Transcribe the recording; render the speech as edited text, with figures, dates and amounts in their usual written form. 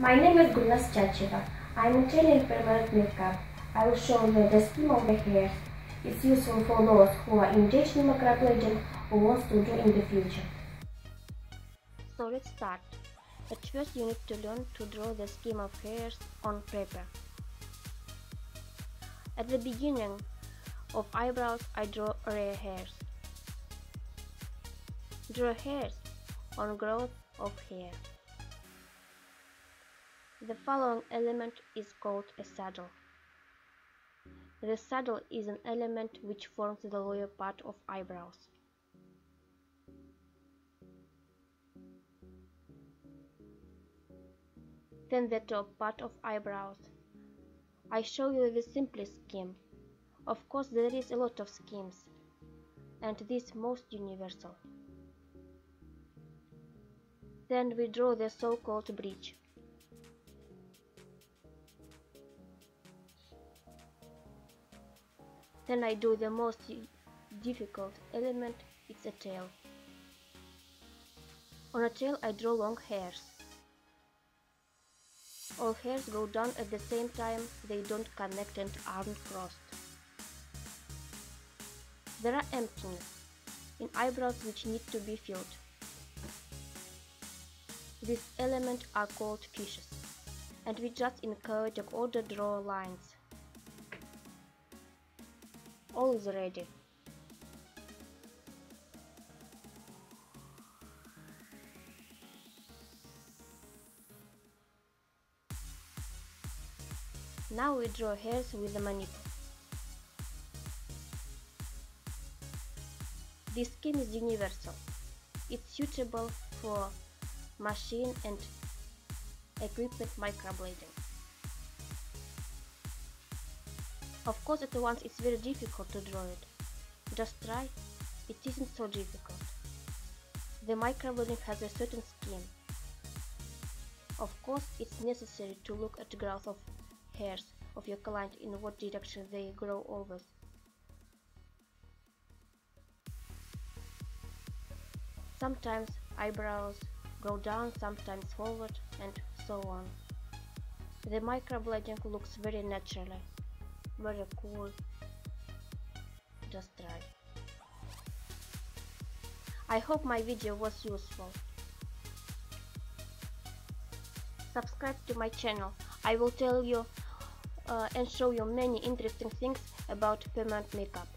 My name is Gulnaz Chacheva. I am trained in permanent makeup. I will show you the scheme of the hairs. It's useful for those who are engaged in microblading or want to do in the future. So let's start. At first you need to learn to draw the scheme of hairs on paper. At the beginning of eyebrows I draw rare hairs. Draw hairs on growth of hair. The following element is called a saddle. The saddle is an element which forms the lower part of eyebrows. Then the top part of eyebrows. I show you the simplest scheme. Of course there is a lot of schemes, and this most universal. Then we draw the so-called bridge. Then I do the most difficult element, it's a tail. On a tail I draw long hairs. All hairs go down at the same time, they don't connect and aren't crossed. There are emptiness in eyebrows which need to be filled. These elements are called fishes, and we just in chaotic order draw lines. All is ready. Now we draw hairs with the manip. This scheme is universal. It's suitable for machine and equipment microblading. Of course at once it's very difficult to draw it. Just try, it isn't so difficult. The microblading has a certain scheme. Of course it's necessary to look at the growth of hairs of your client, in what direction they grow always. Sometimes eyebrows go down, sometimes forward, and so on. The microblading looks very naturally, very cool. Just try. I hope my video was useful. Subscribe to my channel. I will tell you and show you many interesting things about permanent makeup.